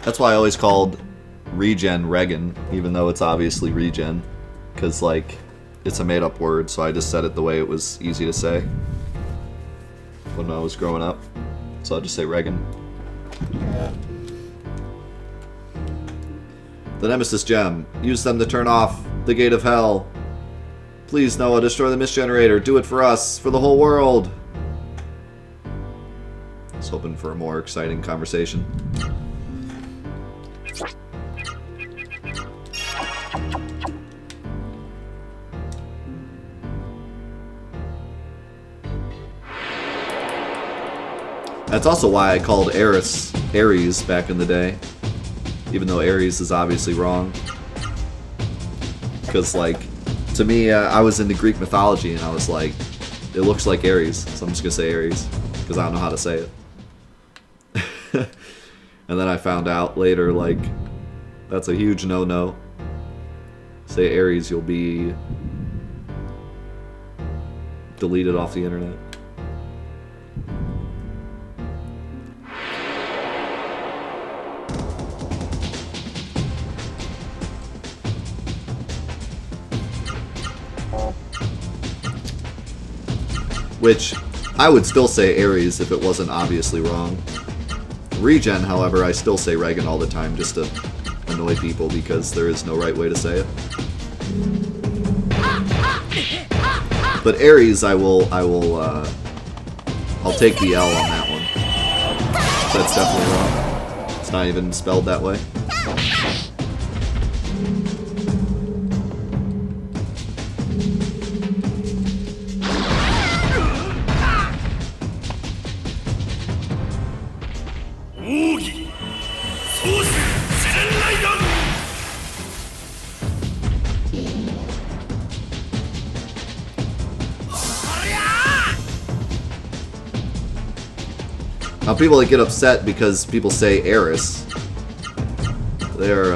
That's why I always called regen Regan, even though it's obviously regen. Because, like, it's a made-up word, so I just said it the way it was easy to say when I was growing up. So I'll just say Regan. The Nemesis Gem. Use them to turn off the Gate of Hell. Please, Noah, destroy the mist generator. Do it for us, for the whole world. I was hoping for a more exciting conversation. That's also why I called Ares back in the day. Even though Ares is obviously wrong. Because, like, to me, I was into Greek mythology and I was like, it looks like Ares, so I'm just going to say Ares. Because I don't know how to say it. And then I found out later, like, that's a huge no-no. Say Ares, you'll be deleted off the internet. Which, I would still say Ares if it wasn't obviously wrong. Regen, however, I still say Regan all the time just to annoy people because there is no right way to say it. But Ares, I'll take the L on that one. That's definitely wrong. It's not even spelled that way. Now, people that get upset because people say Eris, they're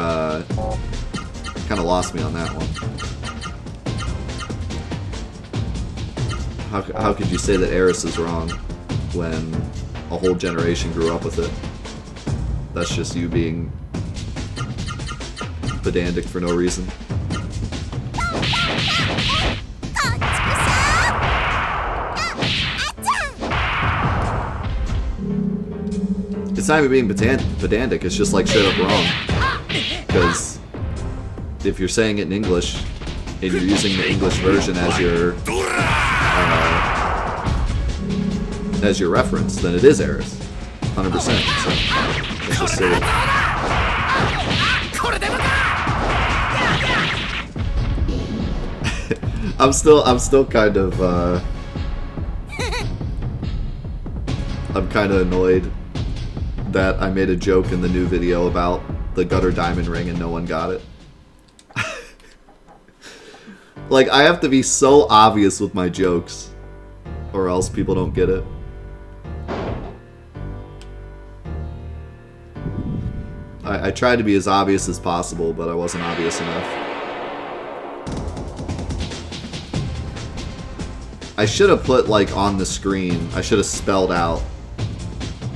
kind of lost me on that one. How could you say that Eris is wrong when a whole generation grew up with it? That's just you being pedantic for no reason. It's not even being pedantic, it's just like straight up wrong. Because if you're saying it in English, and you're using the English version as your reference, then it is Eris. 100%. So, it's just silly. I'm still kind of, I'm kind of annoyed that I made a joke in the new video about the gutter diamond ring and no one got it. Like, I have to be so obvious with my jokes, or else people don't get it. I tried to be as obvious as possible, but I wasn't obvious enough. I should have put, like, on the screen, I should have spelled out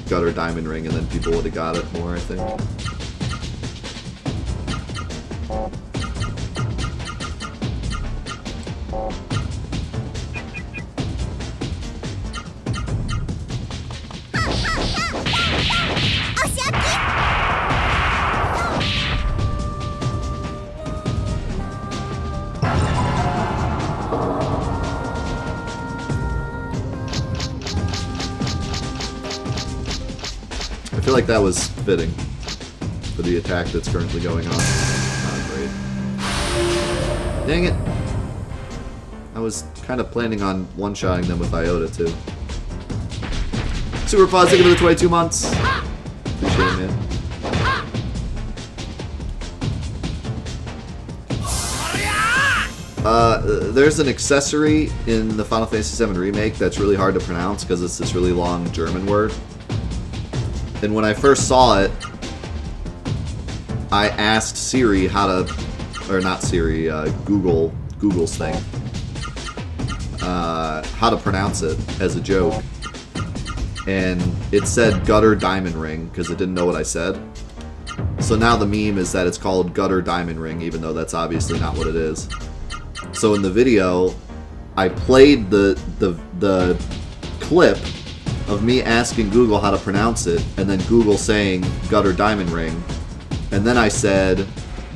gutter diamond ring, and then people would have got it more, I think. I feel like that was fitting for the attack that's currently going on. Not great. Dang it! I was kind of planning on one-shotting them with Iota, too. Super Fuzz, thank you for the 22 months. Appreciate it, man. There's an accessory in the Final Fantasy VII Remake that's really hard to pronounce because it's this really long German word. And when I first saw it, I asked Siri how to, or not Siri, Google's thing, how to pronounce it as a joke. And it said gutter diamond ring because it didn't know what I said. So now the meme is that it's called gutter diamond ring, even though that's obviously not what it is. So in the video, I played the clip of me asking Google how to pronounce it, and then Google saying gutter diamond ring, and then I said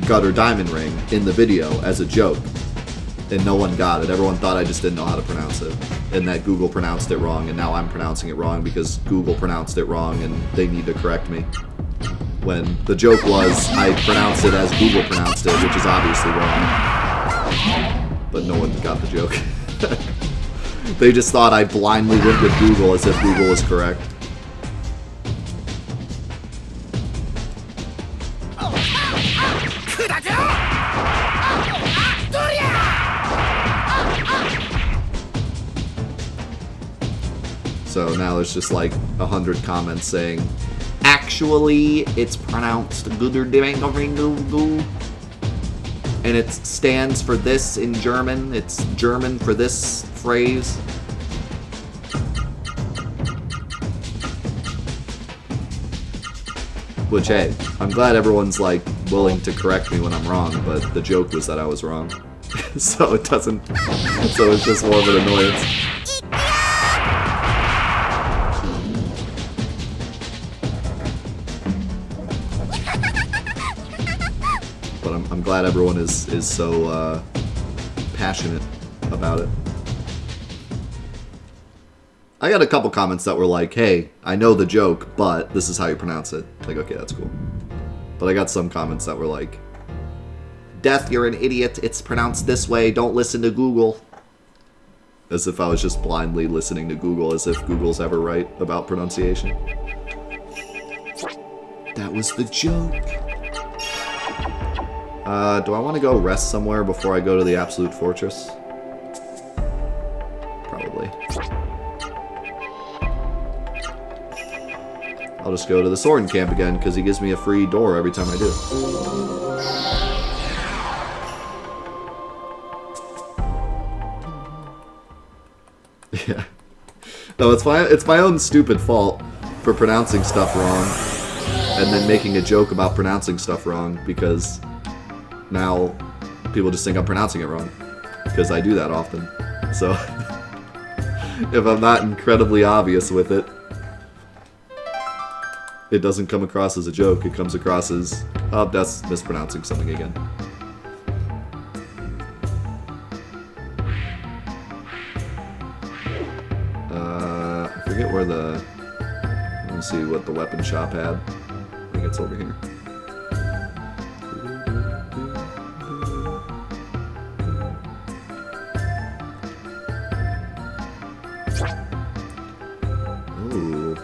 gutter diamond ring in the video as a joke, and no one got it. Everyone thought I just didn't know how to pronounce it, and that Google pronounced it wrong, and now I'm pronouncing it wrong because Google pronounced it wrong and they need to correct me. When the joke was I pronounced it as Google pronounced it, which is obviously wrong. But no one got the joke. They just thought I blindly went with Google as if Google was correct. So now there's just like 100 comments saying, actually, it's pronounced Guderdangerringu, and it stands for this in German. It's German for this phrase. Which, hey, I'm glad everyone's like willing to correct me when I'm wrong, but the joke was that I was wrong. So it doesn't, so it's just more of an annoyance. But I'm glad everyone is so passionate about it. I got a couple comments that were like, hey, I know the joke, but this is how you pronounce it. Like, okay, that's cool. But I got some comments that were like, Death, you're an idiot. It's pronounced this way. Don't listen to Google. As if I was just blindly listening to Google, as if Google's ever right about pronunciation. That was the joke. Do I want to go rest somewhere before I go to the Absolute Fortress? Probably. I'll just go to the Soren camp again, because he gives me a free door every time I do. Yeah. No, it's my own stupid fault for pronouncing stuff wrong, and then making a joke about pronouncing stuff wrong, because now people just think I'm pronouncing it wrong, because I do that often. So, if I'm not incredibly obvious with it, it doesn't come across as a joke. It comes across as, oh, that's mispronouncing something again. I forget where the... Let me see what the weapon shop had. I think it's over here. Ooh.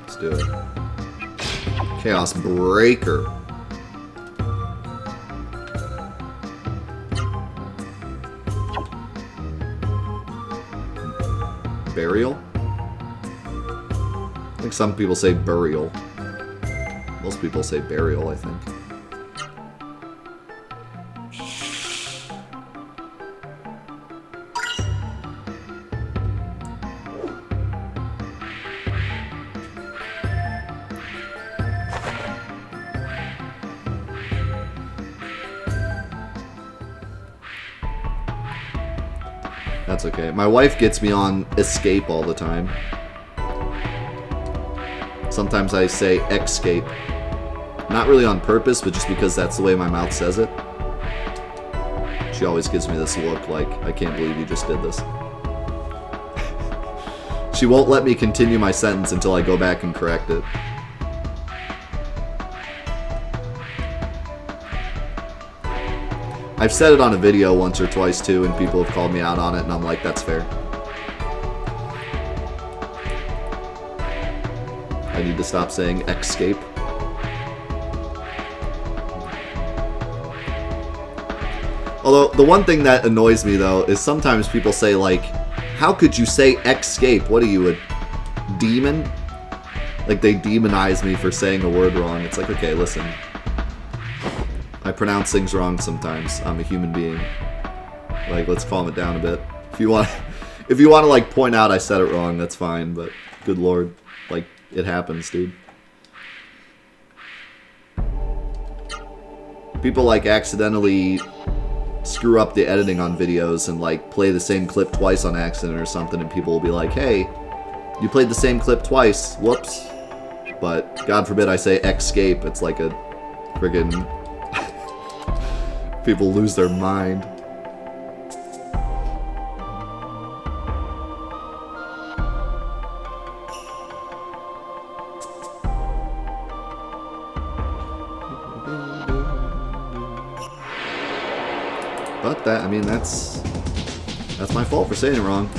Let's do it. Chaos Breaker. Burial? I think some people say burial. Most people say burial, I think. That's okay. My wife gets me on escape all the time. Sometimes I say escape. Not really on purpose, but just because that's the way my mouth says it. She always gives me this look like, I can't believe you just did this. She won't let me continue my sentence until I go back and correct it. I've said it on a video once or twice too, and people have called me out on it, and I'm like, that's fair. I need to stop saying escape. Although, the one thing that annoys me, though, is sometimes people say, like, how could you say escape? What are you, a demon? Like, they demonize me for saying a word wrong. It's like, okay, listen. I pronounce things wrong sometimes. I'm a human being. Like, let's calm it down a bit. If you want to, like, point out I said it wrong, that's fine, but good lord. Like, it happens, dude. People, like, accidentally screw up the editing on videos and, like, play the same clip twice on accident or something, and people will be like, hey, you played the same clip twice. Whoops. But, God forbid I say escape. It's like a friggin' people lose their mind. But that, I mean, that's my fault for saying it wrong.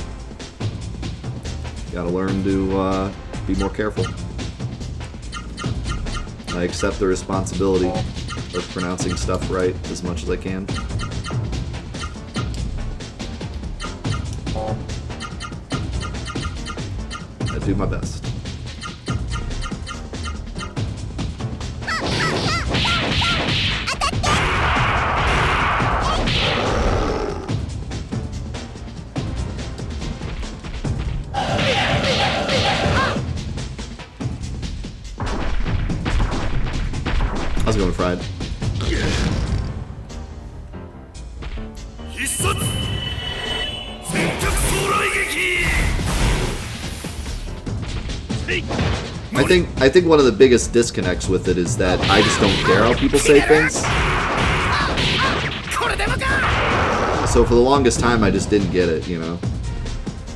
Gotta learn to be more careful. I accept the responsibility of pronouncing stuff right as much as I can. I do my best. How's it going, Fried? I think one of the biggest disconnects with it is that I just don't care how people say things. So for the longest time, I just didn't get it, you know?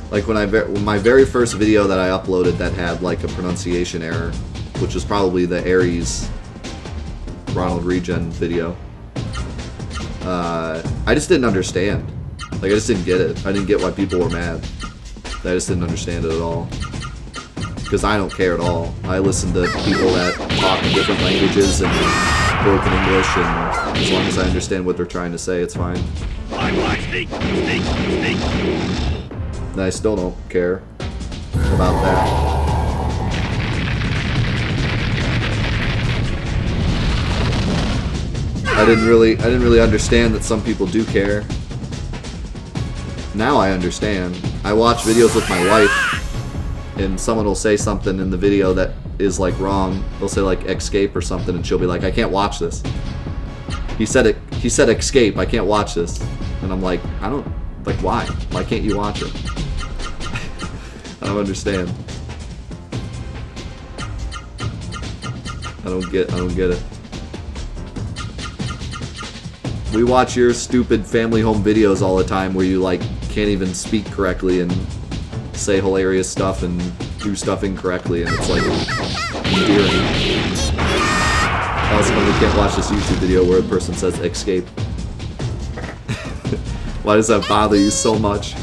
Like when my very first video that I uploaded that had like a pronunciation error, which was probably the Aries Ronald Regen video, I just didn't understand. Like, I just didn't get it. I didn't get why people were mad. I just didn't understand it at all. Because I don't care at all. I listen to people that talk in different languages and broken English, and as long as I understand what they're trying to say, it's fine. And I still don't care about that. I didn't really understand that some people do care. Now I understand. I watch videos with my wife, and someone will say something in the video that is like wrong. They'll say like escape or something, and she'll be like, I can't watch this. He said escape, I can't watch this. And I'm like, why? Why can't you watch it? I don't understand. I don't get it. We watch your stupid family home videos all the time where you like can't even speak correctly and say hilarious stuff and do stuff incorrectly, and it's like endearing. I also can't watch this YouTube video where a person says escape. Why does that bother you so much?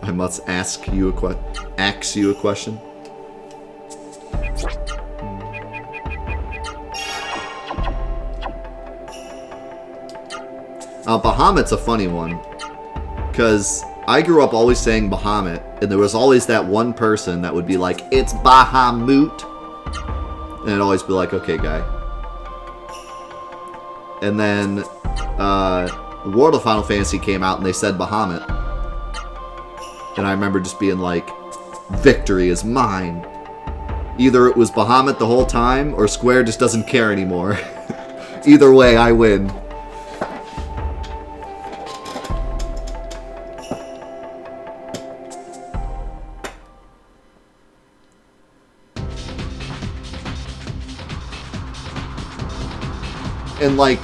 I must ask you a question. Bahamut's a funny one, because I grew up always saying Bahamut, and there was always that one person that would be like, it's Bahamut, and it'd always be like, okay, guy. And then World of Final Fantasy came out, and they said Bahamut. And I remember just being like, victory is mine. Either it was Bahamut the whole time, or Square just doesn't care anymore. Either way, I win. And like,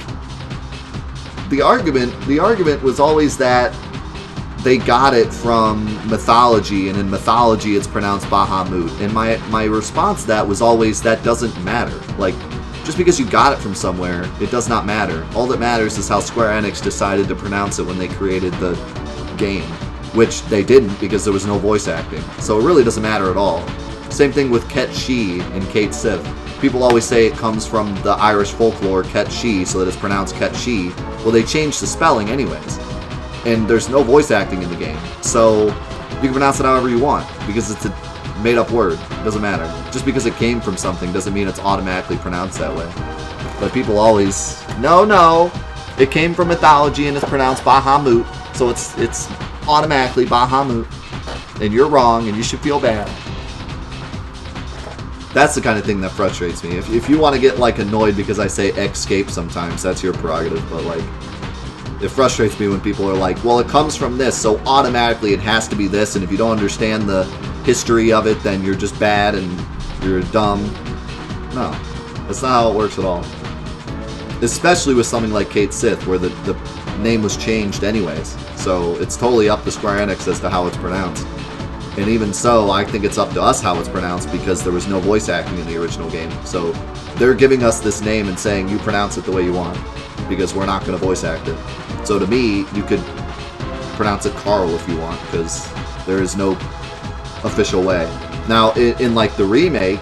the argument was always that they got it from mythology, and in mythology it's pronounced Bahamut. And my response to that was always, that doesn't matter. Like, just because you got it from somewhere, it does not matter. All that matters is how Square Enix decided to pronounce it when they created the game, which they didn't because there was no voice acting. So it really doesn't matter at all. Same thing with Ket She and Kate Sith. People always say it comes from the Irish folklore Ket She, so that it's pronounced Ket She. Well, they changed the spelling anyways. And there's no voice acting in the game. So you can pronounce it however you want, because it's a made up word. Doesn't matter. Just because it came from something doesn't mean it's automatically pronounced that way. But people always, no, it came from mythology and it's pronounced Bahamut, so it's automatically Bahamut, and you're wrong and you should feel bad. That's the kind of thing that frustrates me. If you want to get like annoyed because I say escape sometimes, that's your prerogative. But like, it frustrates me when people are like, well, it comes from this, so automatically it has to be this, and if you don't understand the history of it, then you're just bad and you're dumb. No, that's not how it works at all. Especially with something like Kate Sith, where the name was changed anyways. So it's totally up to Square Enix as to how it's pronounced. And even so, I think it's up to us how it's pronounced because there was no voice acting in the original game. So they're giving us this name and saying, you pronounce it the way you want, because we're not going to voice act it. So to me, you could pronounce it Carl if you want, because there is no official way. Now, in like the remake,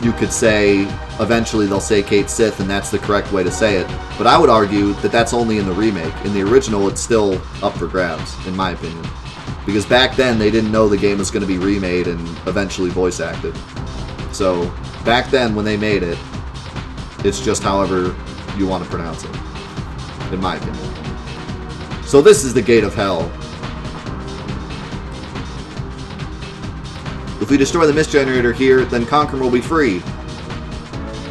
you could say, eventually they'll say Kate Sith, and that's the correct way to say it. But I would argue that that's only in the remake. In the original, it's still up for grabs, in my opinion. Because back then, they didn't know the game was going to be remade and eventually voice acted. So, back then, when they made it, it's just however you want to pronounce it, in my opinion. So this is the Gate of Hell. If we destroy the mist generator here, then Conqueror will be free.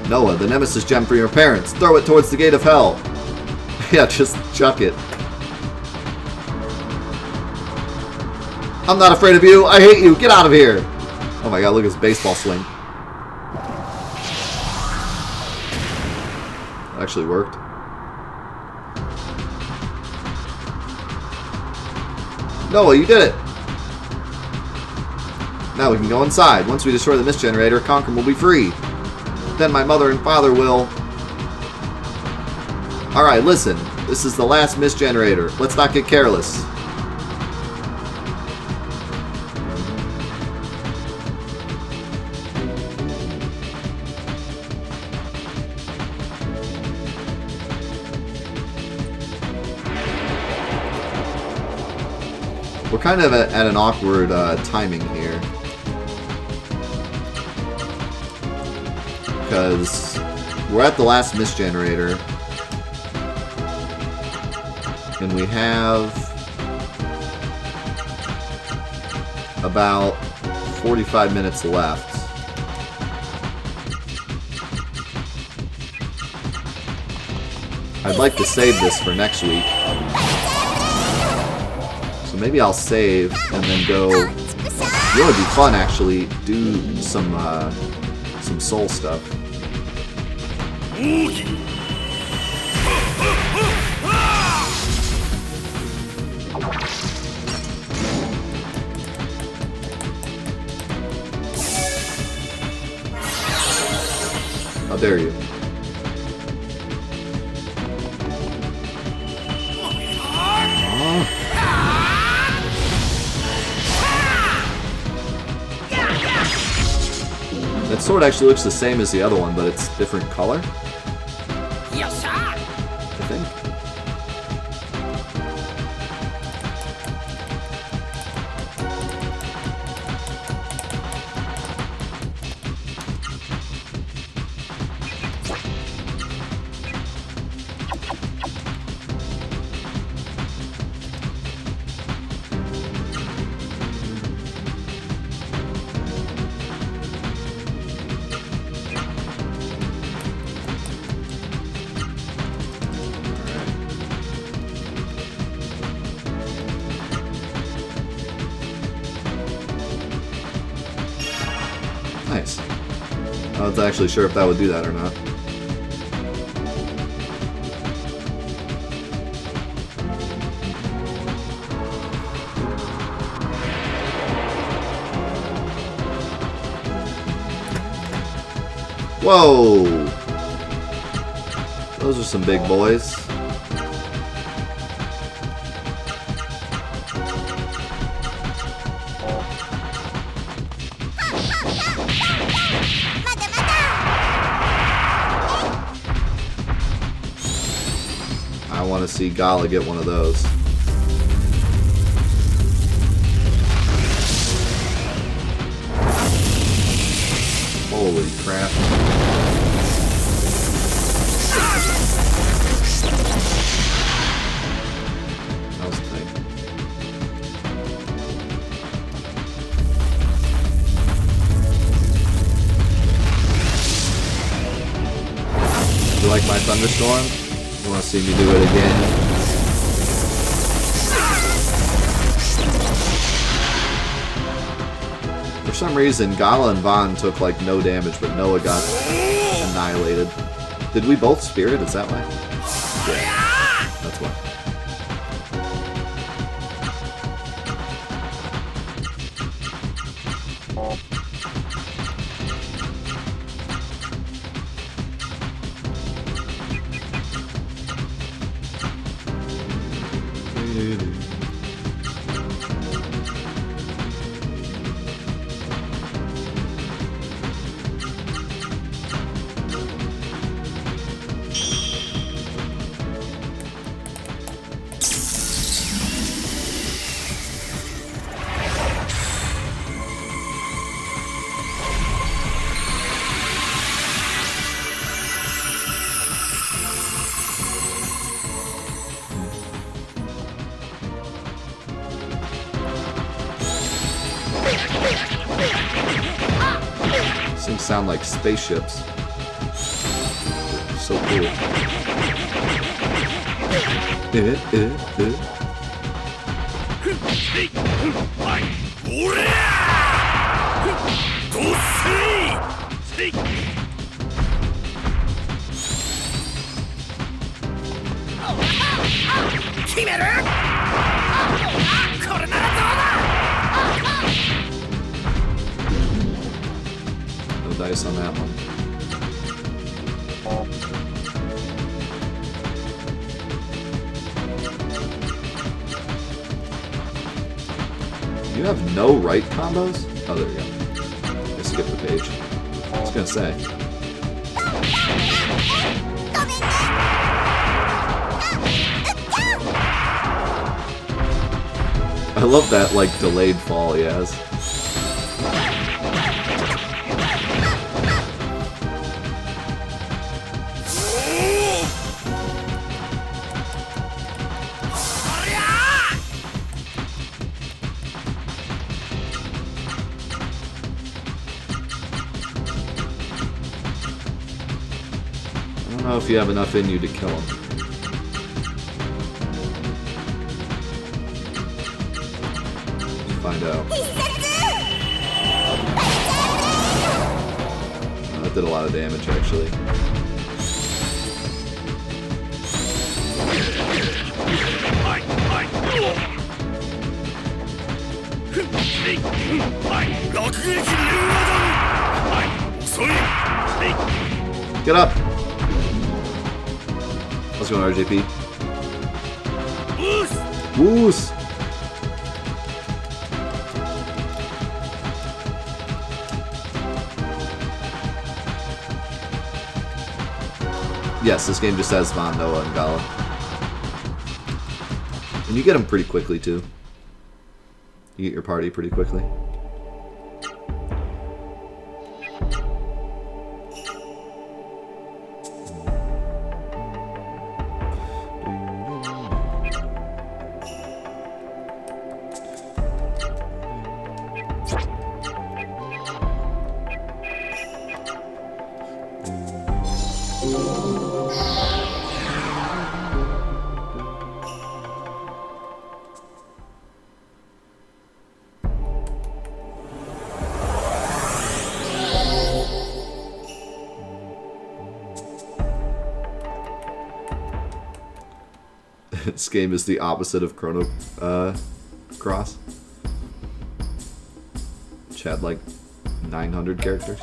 Noah, the Nemesis gem for your parents. Throw it towards the Gate of Hell. Yeah, just chuck it. I'm not afraid of you. I hate you. Get out of here. Oh my god, look at his baseball swing. That actually worked. Noah, you did it. Now we can go inside. Once we destroy the mist generator, Conqueror will be free. Then my mother and father will... Alright, listen. This is the last mist generator. Let's not get careless. We're kind of at an awkward timing here. Because we're at the last mist generator. And we have about 45 minutes left. I'd like to save this for next week. So maybe I'll save and then go... You know, it'd be fun actually, do some soul stuff. How dare you? That sword actually looks the same as the other one, but it's different color. I think. Nice. I wasn't actually sure if that would do that or not. Whoa! Those are some big boys. I want to see Gala get one of those. Holy crap. That was the thing. You like my thunderstorm? You want to see me do it again? For some reason, Gala and Vaughn took like no damage, but Noah got annihilated. Did we both spirit? Is that why? Yeah, that's why. Things sound like spaceships. So cool. No dice on that one. You have no right combos? Oh, there we go. I skipped the page. I was gonna say. I love that, like, delayed fall he has. I don't know if you have enough in you to kill him. Let's find out. That did a lot of damage, actually. Get up! Let's go, RJP. Woos! Yes, this game just has Von, Noah, and Gala. And you get them pretty quickly, too. You get your party pretty quickly. This game is the opposite of Chrono Cross, which had like 900 characters.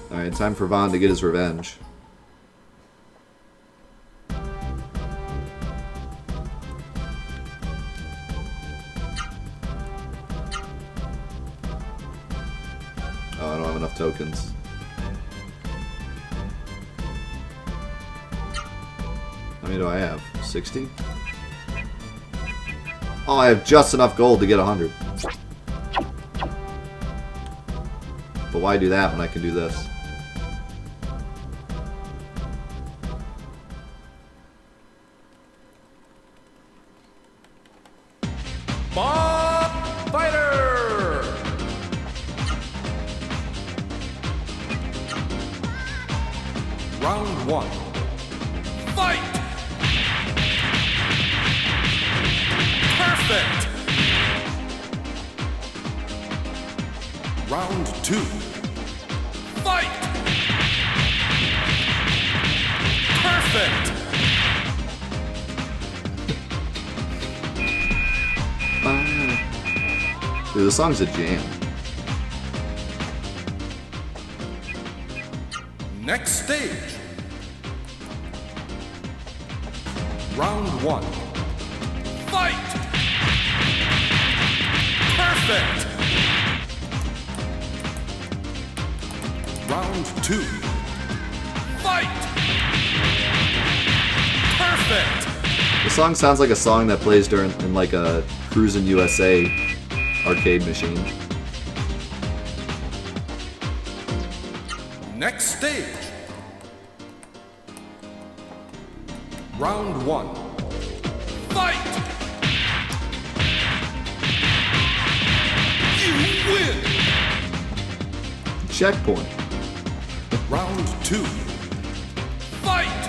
Alright, time for Vaughn to get his revenge. I don't have enough tokens. How many do I have? 60? Oh, I have just enough gold to get 100. But why do that when I can do this? Bob Fighter! Round 1. Fight! Perfect! Round 2. Fight! Perfect! Dude, this song's a jam. Next stage. Round 1. Fight! Perfect! Round 2. Fight! Perfect! The song sounds like a song that plays during in like a Cruisin' USA arcade machine. Next stage. Round 1. Fight! You win! Checkpoint. Round 2. Fight!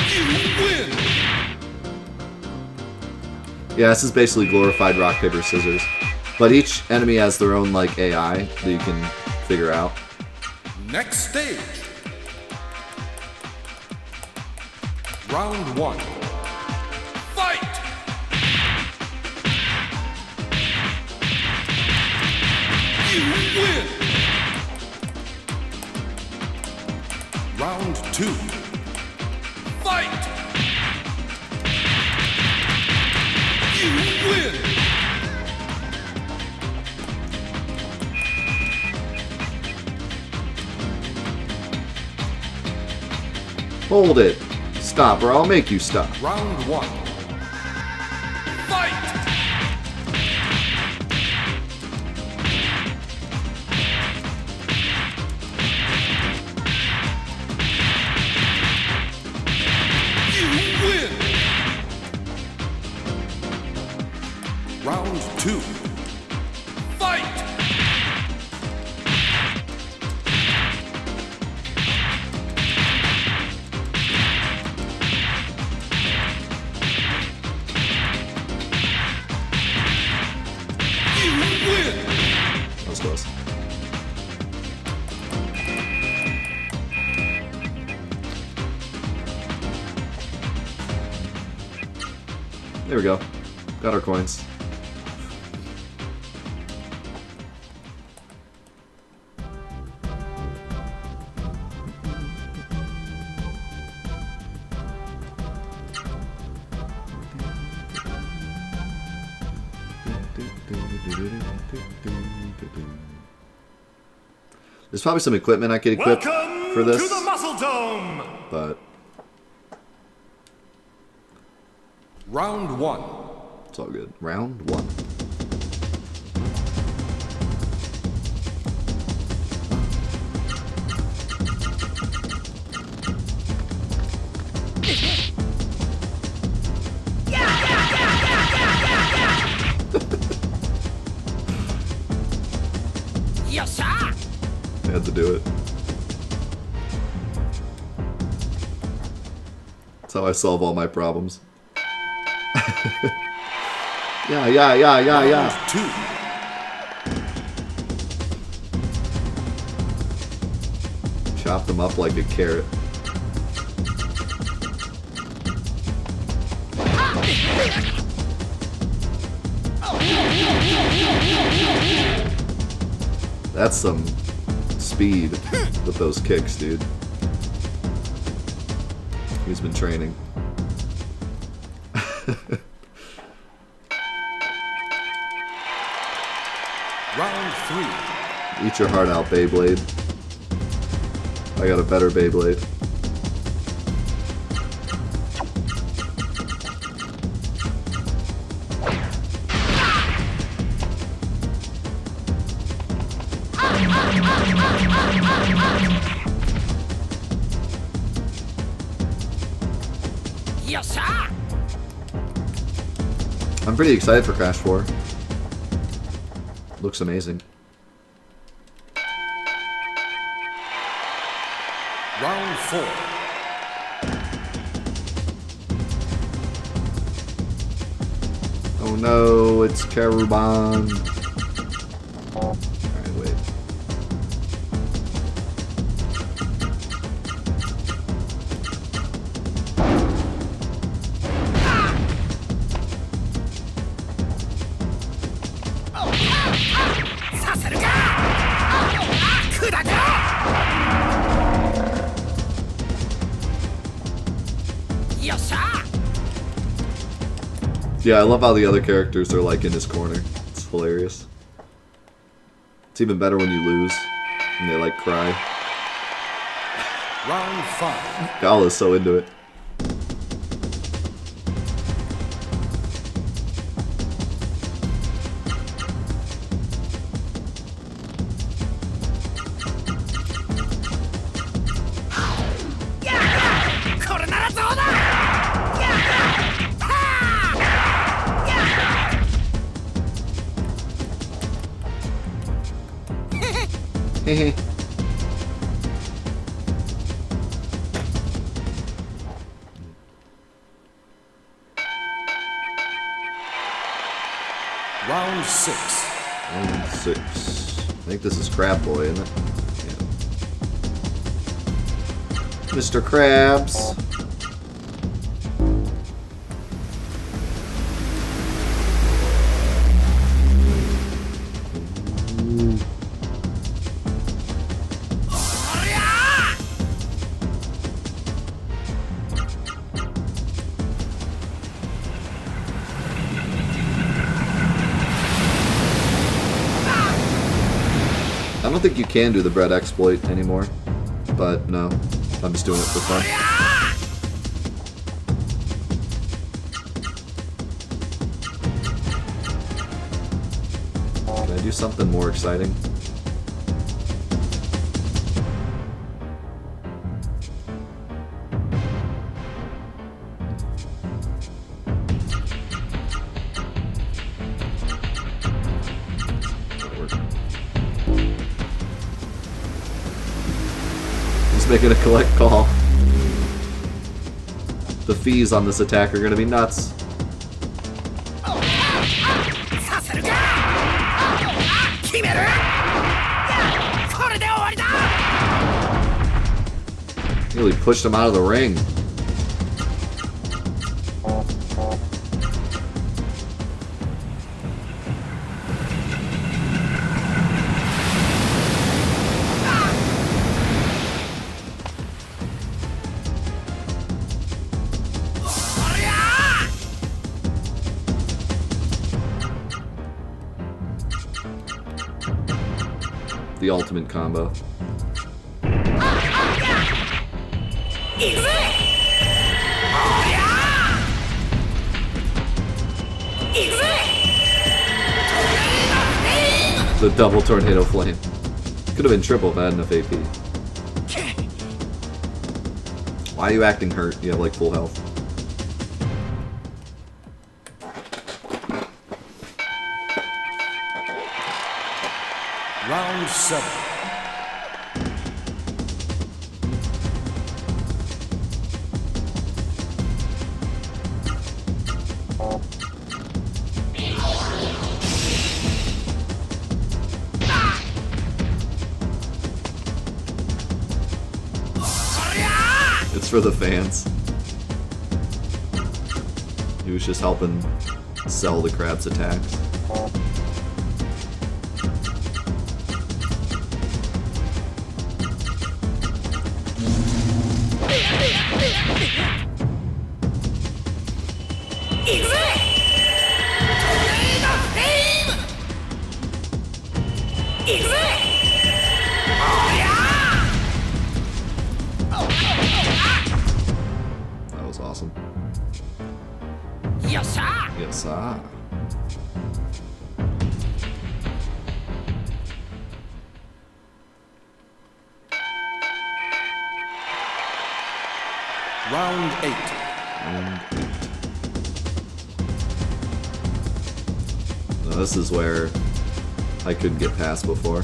You win! Yeah, this is basically glorified rock, paper, scissors. But each enemy has their own like AI that you can figure out. Next stage. Round 1. Fight! You win! Round 2. Fight! You win! Hold it. Stop or I'll make you stop. Round 1. Fight! You win! Round 2. Fight! That was close. There we go. Got our coins. There's probably some equipment I could equip for this, to the Muscle Dome! but Round 1. it's all good. Round 1. Yes, sir. I had to do it. That's how I solve all my problems. Yeah. Round 2. Chop them up like a carrot. That's some speed with those kicks, dude. He's been training. Round 3. Eat your heart out, Beyblade. I got a better Beyblade. I'm pretty excited for Crash 4. Looks amazing. Round 4. Oh no, it's Caruban. Alright, wait. Yeah, I love how the other characters are like in his corner. It's hilarious. It's even better when you lose and they like cry. Round 5. Gala's so into it. Hehe. Round 6. Round 6. I think this is Crab Boy, isn't it? Yeah. Mr. Krabs. I don't think you can do the bread exploit anymore, but no, I'm just doing it for fun. Can I do something more exciting? Making a collect call. The fees on this attack are going to be nuts. Nearly pushed him out of the ring. The ultimate combo. The double tornado flame. Could have been triple if I had enough AP. Why are you acting hurt? You have like full health. Round 7. It's for the fans. He was just helping sell the crab's attacks. That was awesome. よっしゃ Yes, sir. Round 8. Now this is where I couldn't get past before.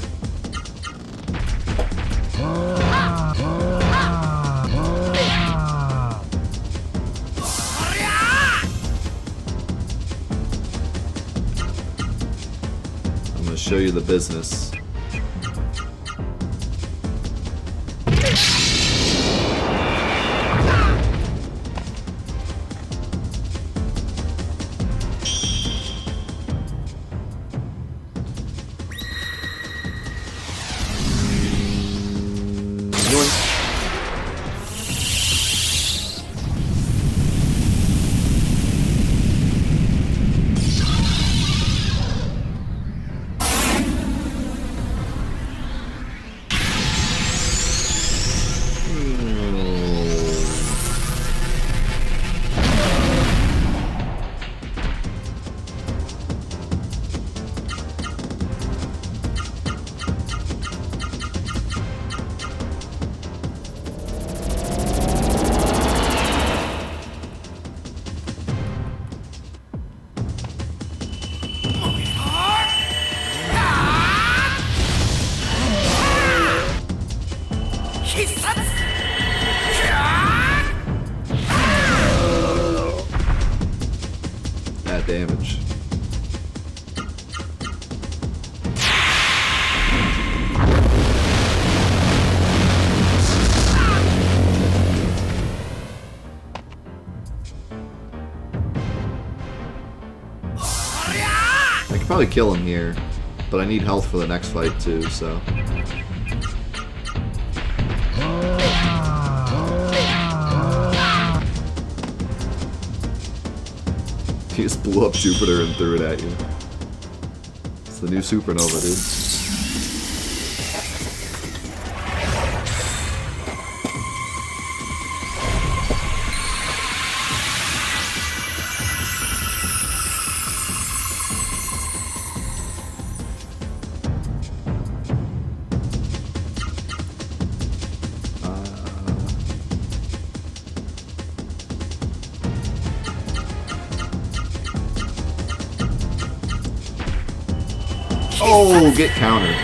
I'm gonna show you the business. That damage. I could probably kill him here, but I need health for the next fight too, so. He just blew up Jupiter and threw it at you. It's the new supernova, dude. Oh, get countered.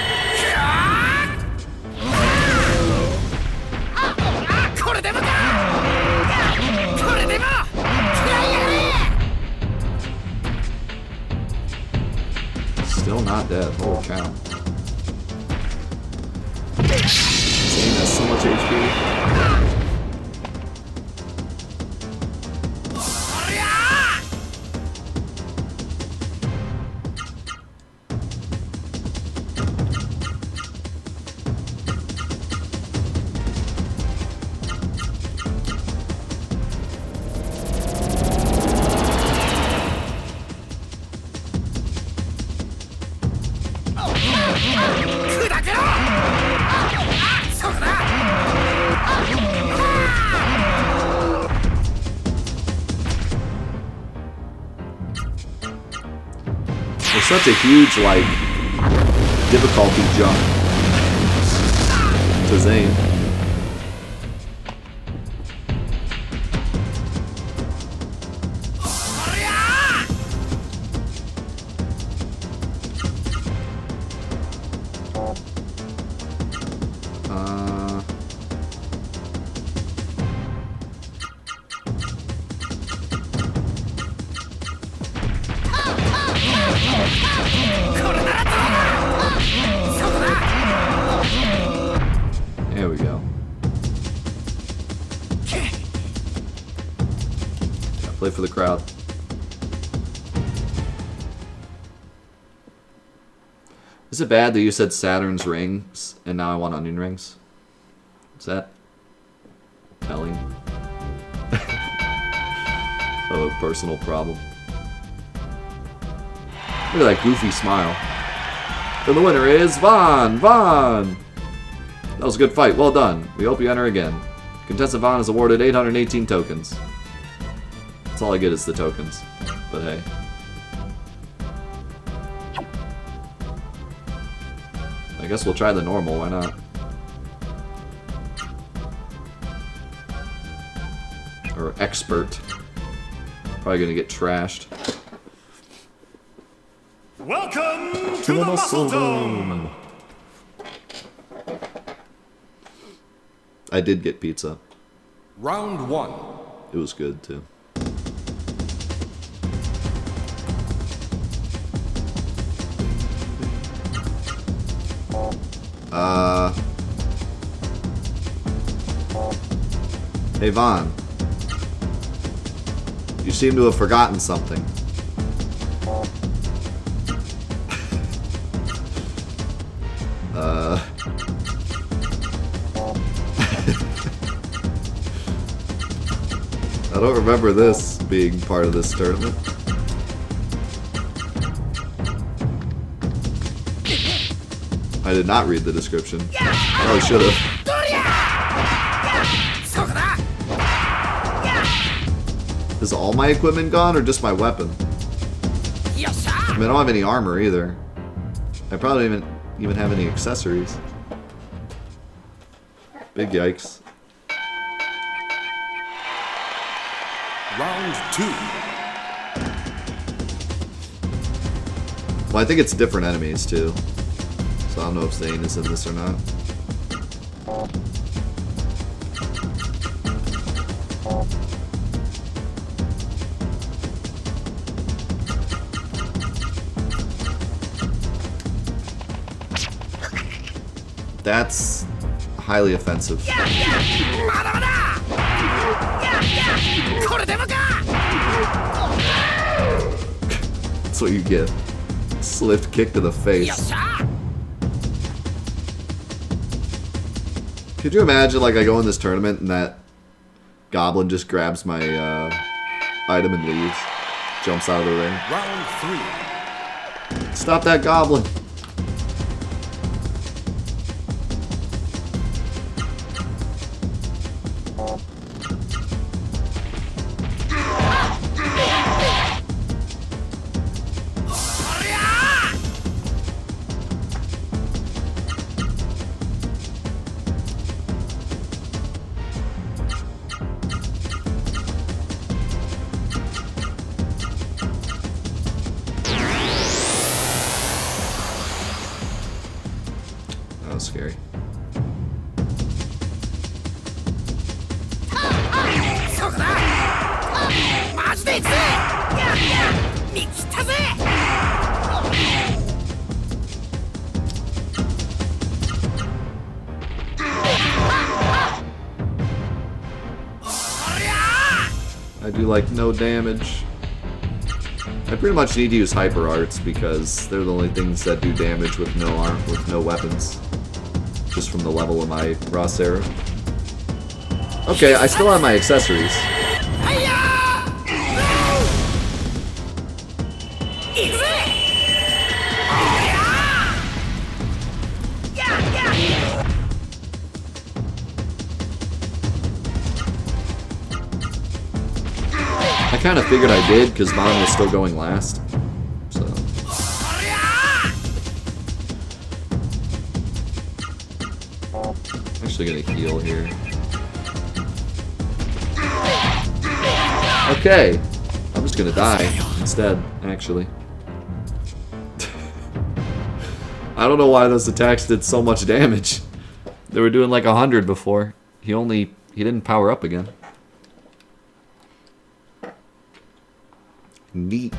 Still not dead. Holy cow. Zane has so much HP. There's such a huge, like, difficulty jump to Zane. There we go. Gotta play for the crowd. Is it bad that you said Saturn's rings and now I want onion rings? Is that telling? A personal problem. Look at that goofy smile. And the winner is Vaughn! Vaughn! That was a good fight. Well done. We hope you enter again. Contestant Vaughn is awarded 818 tokens. That's all I get is the tokens. But hey. I guess we'll try the normal, why not? Or expert. Probably gonna get trashed. Welcome to the Muscle Dome. I did get pizza. Round 1. It was good too. Hey Vaughn. You seem to have forgotten something. I don't remember this being part of this tournament. I did not read the description. Probably should have. Is all my equipment gone or just my weapon? I mean, I don't have any armor either. I probably don't even have any accessories. Big yikes. Round 2. Well, I think it's different enemies too. So I don't know if Zane is in this or not. That's highly offensive. That's what you get. Swift kick to the face. Could you imagine, like, I go in this tournament and that goblin just grabs my item and leaves? Jumps out of the ring. Round 3. Stop that goblin! That was scary. I do like no damage. I pretty much need to use hyper arts because they're the only things that do damage with no arm, with no weapons. Just from the level of my Ross arrow. Okay, I still have my accessories. I kind of figured I did because Vaughn was still going last. So. I'm actually gonna heal here. Okay, I'm just gonna die instead, actually. I don't know why those attacks did so much damage. They were doing like 100 before. He didn't power up again. Neat.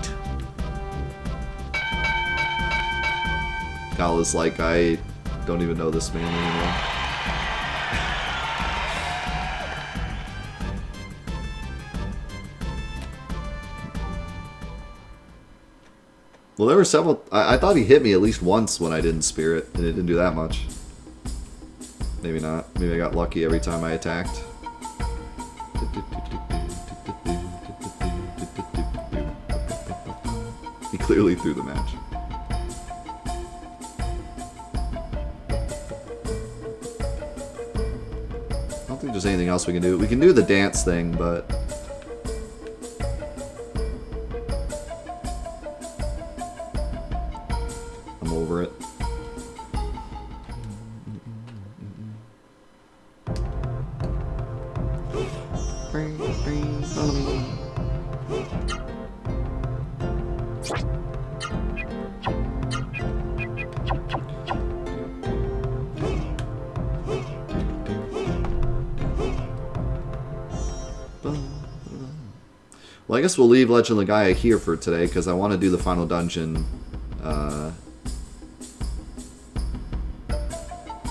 Gal is like, I don't even know this man anymore. Well, there were several. I thought he hit me at least once when I didn't spirit, and it didn't do that much. Maybe not. Maybe I got lucky every time I attacked. He clearly threw the match. there's anything else we can do. We can do the dance thing, but... I'm over it. Well, I guess we'll leave Legend of Legaia here for today, because I want to do the final dungeon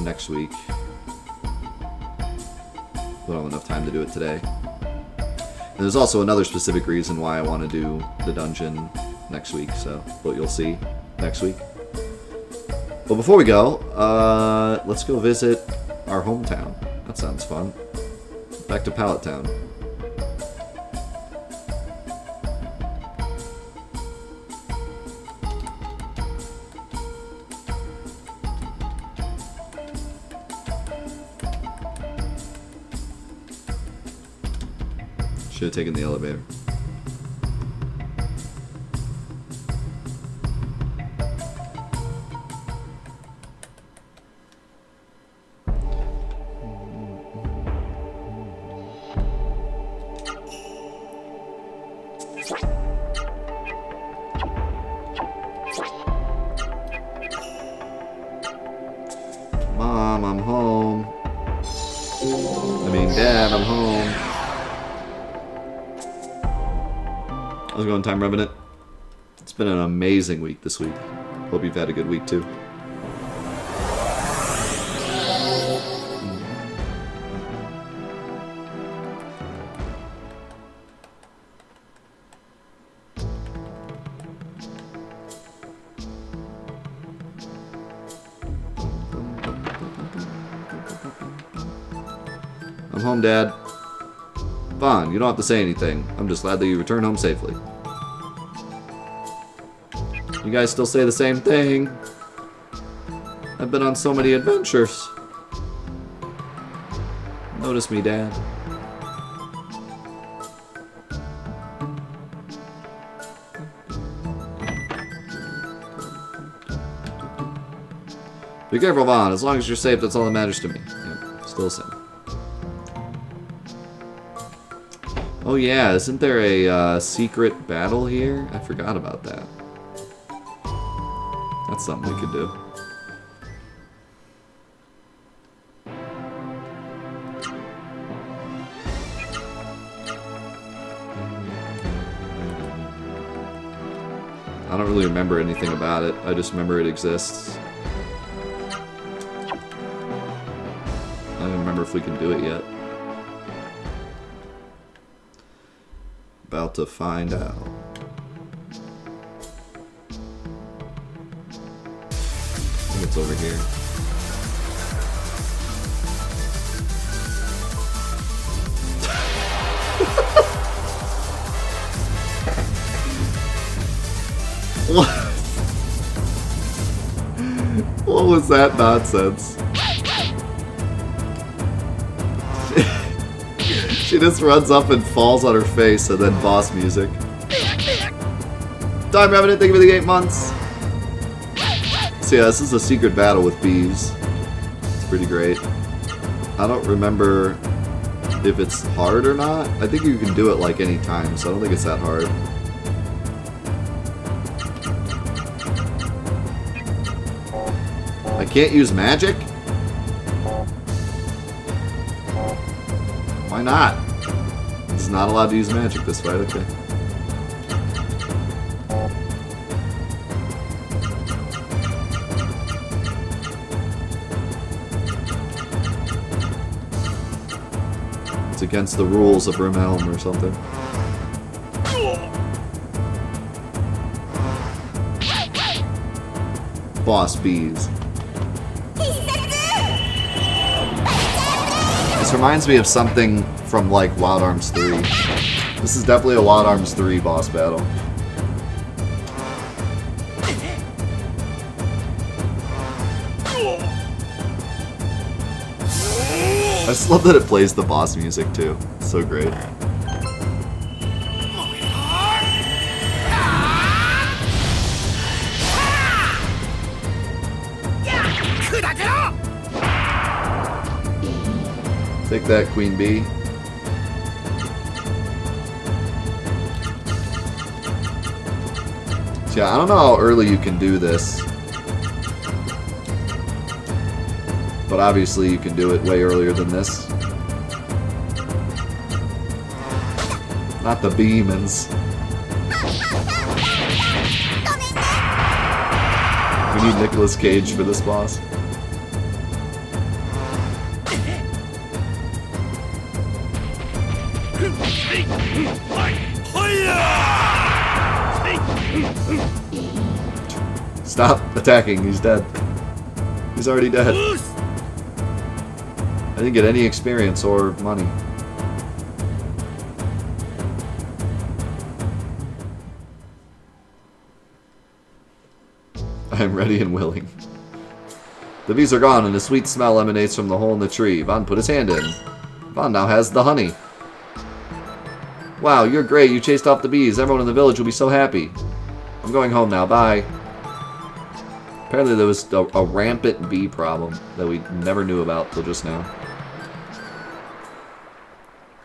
next week. We don't have enough time to do it today. And there's also another specific reason why I want to do the dungeon next week, so but you'll see next week. But before we go, let's go visit our hometown. That sounds fun. Back to Pallet Town. Should have taken the elevator. Mom, I'm home. I mean, Dad, I'm home. How's it going, Time Revenant? It's been an amazing week this week. Hope you've had a good week too. I'm home, Dad. Vaughn, you don't have to say anything. I'm just glad that you returned home safely. You guys still say the same thing. I've been on so many adventures. Notice me, Dad. Be careful, Vaughn. As long as you're safe, that's all that matters to me. Yep, still the same. Oh yeah, isn't there a secret battle here? I forgot about that. That's something we could do. I don't really remember anything about it. I just remember it exists. I don't remember if we can do it yet. About to find out. I think it's over here. What was that nonsense? She just runs up and falls on her face, and then boss music. Time Revenant, thank you for the 8 months. So yeah, this is a secret battle with bees. It's pretty great. I don't remember if it's hard or not. I think you can do it like any time, so I don't think it's that hard. I can't use magic? Why not? It's not allowed to use magic this fight, okay. It's against the rules of Rimhelm or something. Boss bees. This reminds me of something from like Wild Arms 3. This is definitely a Wild Arms 3 boss battle. I just love that it plays the boss music too. It's so great. Take that, Queen Bee. So yeah, I don't know how early you can do this. But obviously you can do it way earlier than this. Not the Beemans. We need Nicolas Cage for this boss. Stop attacking, he's dead. He's already dead. I didn't get any experience or money. I am ready and willing. The bees are gone and a sweet smell emanates from the hole in the tree. Vaughn put his hand in. Vaughn now has the honey. Wow, you're great. You chased off the bees. Everyone in the village will be so happy. I'm going home now. Bye. Apparently there was a rampant bee problem that we never knew about till just now.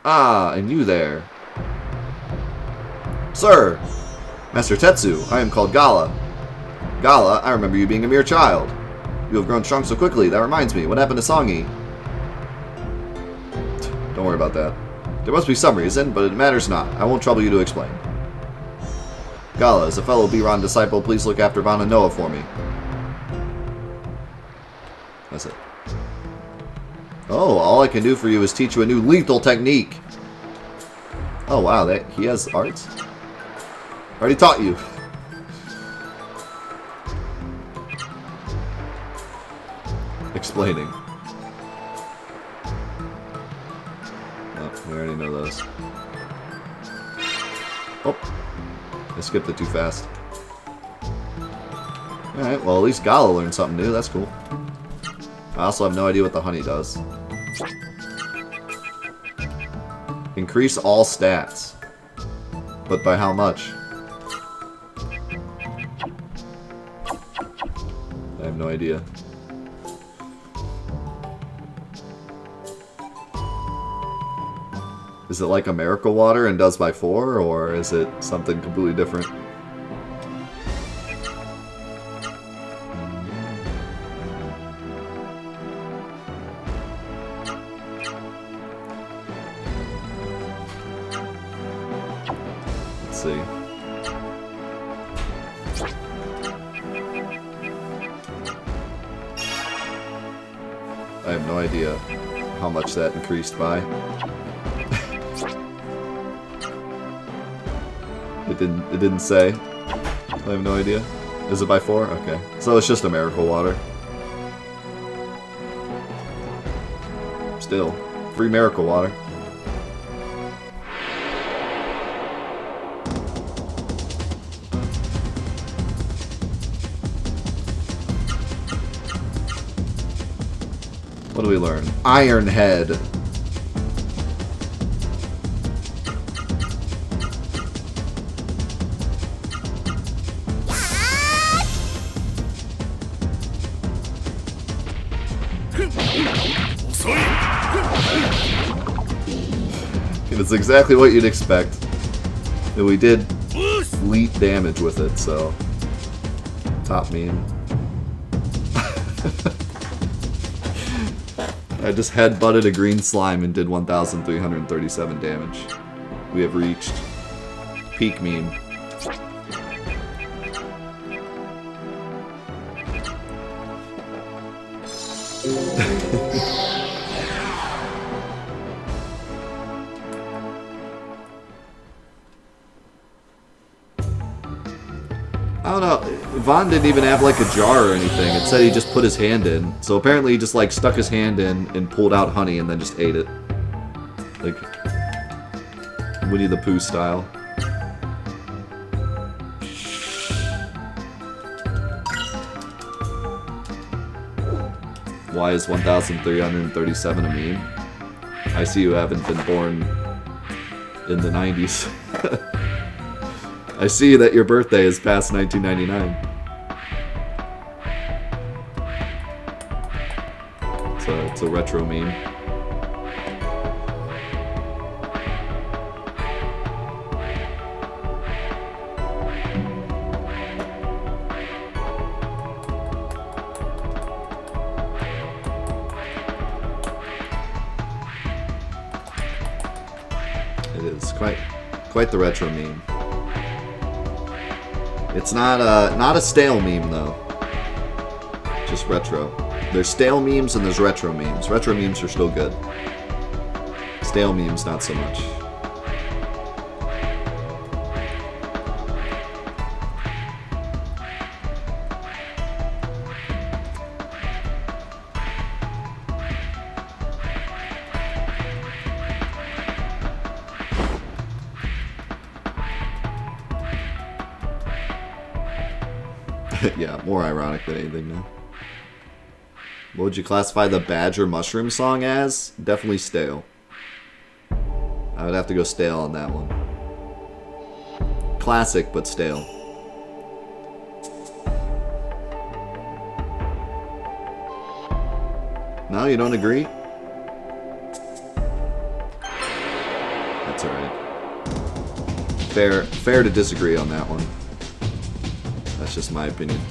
Ah, and you there. Sir! Master Tetsu, I am called Gala. Gala, I remember you being a mere child. You have grown strong so quickly. That reminds me. What happened to Songi? Don't worry about that. There must be some reason, but it matters not. I won't trouble you to explain. Gala, as a fellow Biran disciple, please look after Vaughn and Noah for me. That's it. Oh, all I can do for you is teach you a new lethal technique. Oh wow, he has arts? Already taught you. Explaining. Oh, we already know those. Oh, I skipped it too fast. Alright, well at least Gala learned something new, that's cool. I also have no idea what the honey does. Increase all stats. But by how much? I have no idea. Is it like a miracle water and does by 4, or is it something completely different? Let's see. I have no idea how much that increased by. It didn't say. I have no idea. Is it by 4? Okay. So it's just a miracle water. Still. Free miracle water. What do we learn? Iron Head. It's exactly what you'd expect. And we did fleet damage with it, so top mean. I just headbutted a green slime and did 1,337 damage. We have reached peak meme. I don't know. Vaughn didn't even have like a jar or anything. It said he just put his hand in. So apparently he just like stuck his hand in and pulled out honey and then just ate it. Like Winnie the Pooh style. Why is 1,337 a meme? I see you haven't been born in the 90s. I see that your birthday is past 1999. It's a retro meme. It is quite the retro meme. It's not a stale meme though. Just retro. There's stale memes and there's retro memes. Retro memes are still good. Stale memes, not so much. Yeah, more ironic than anything now. What would you classify the Badger Mushroom song as? Definitely stale. I would have to go stale on that one. Classic, but stale. No, you don't agree? That's alright. Fair to disagree on that one. That's just my opinion.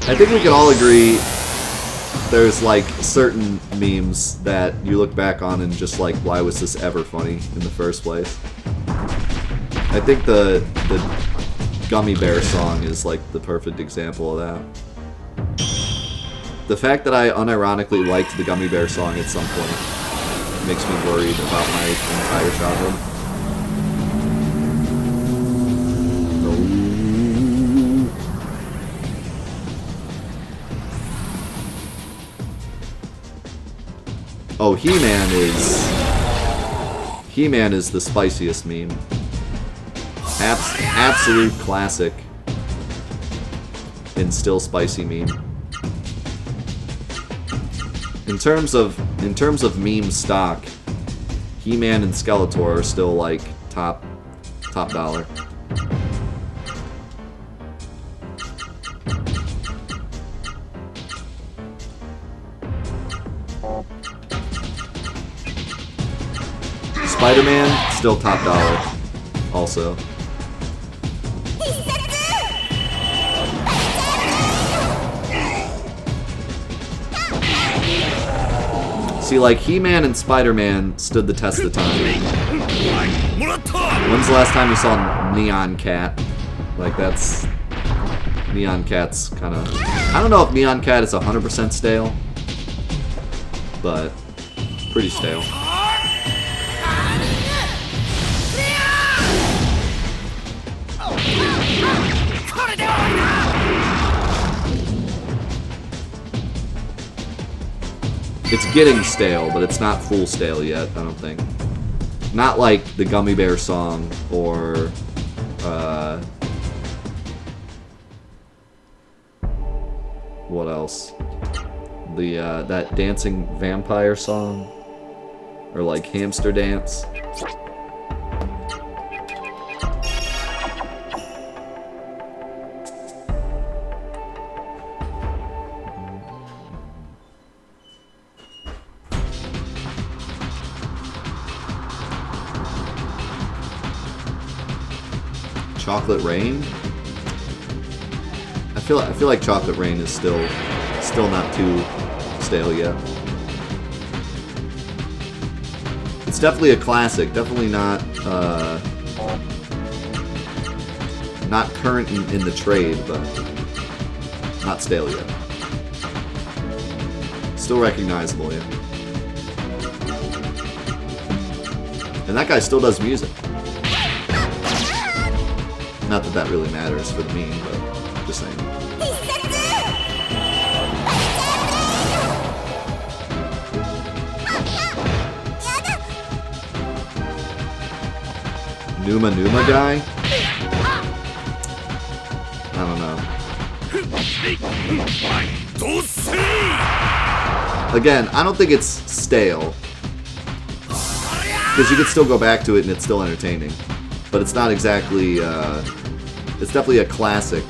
I think we can all agree there's like certain memes that you look back on and just like, why was this ever funny in the first place? I think the Gummy Bear song is like the perfect example of that. The fact that I unironically liked the Gummy Bear song at some point makes me worried about my entire childhood. Oh, He-Man is the spiciest meme. Absolute classic and still spicy meme. In terms of meme stock, He-Man and Skeletor are still like top dollar. Spider-Man, still top dollar, also. See, like, He-Man and Spider-Man stood the test of time. When's the last time you saw Neon Cat? Like, that's... Neon Cat's kind of... I don't know if Neon Cat is 100% stale, but pretty stale. It's getting stale, but it's not full stale yet, I don't think. Not like the Gummy Bear song or what else? The that dancing vampire song, or like Hamster Dance. Chocolate Rain? I feel like Chocolate Rain is still not too stale yet. It's definitely a classic. Definitely not current in the trade, but not stale yet. Still recognizable, yeah. And that guy still does music. Not that that really matters for the meme, but just saying. Numa guy? I don't know. Again, I don't think it's stale. Because you could still go back to it and it's still entertaining. But it's not exactly, it's definitely a classic.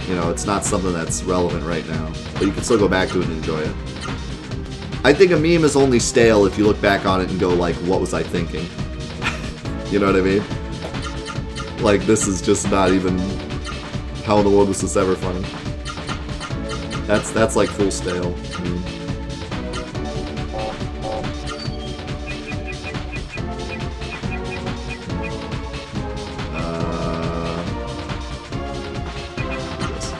You know, it's not something that's relevant right now. But you can still go back to it and enjoy it. I think a meme is only stale if you look back on it and go like, what was I thinking? You know what I mean? Like, this is just not even... How in the world was this ever funny? That's like full stale. I mean, yes.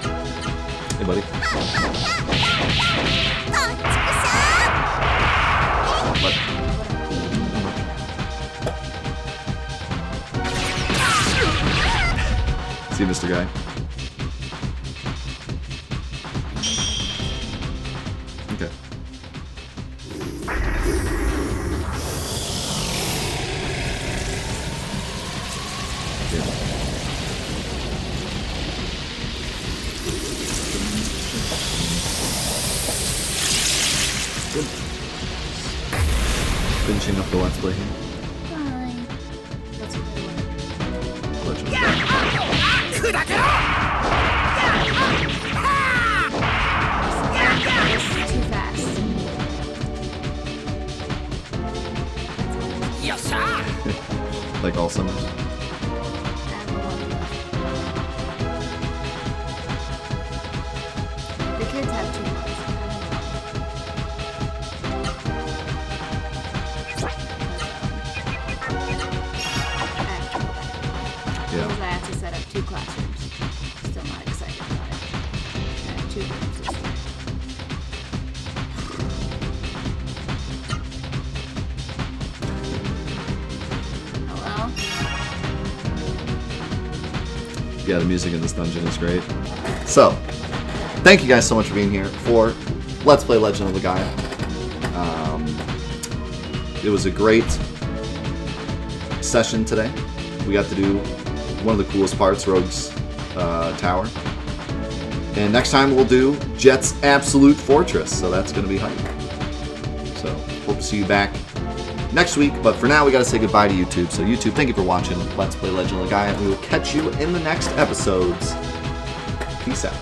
Hey, buddy. What? See, Mr. Guy. Okay. Yeah. Good. Finishing up the Let's Play here. Fine. That's what I want. Legend. Too fast. Like all summers. The kids have too much. Yeah. Because I have to set up 2 classrooms. Still not excited about it. I have 2 rooms this year. Hello? Yeah, the music in this dungeon is great. So, thank you guys so much for being here for Let's Play Legend of Legaia. It was a great session today. We got to do one of the coolest parts, Rogue's Tower. And next time we'll do Jet's Absolute Fortress, so that's going to be hype. So, hope to see you back next week, but for now we got to say goodbye to YouTube. So YouTube, thank you for watching Let's Play Legend of Legaia, and we will catch you in the next episodes. Peace out.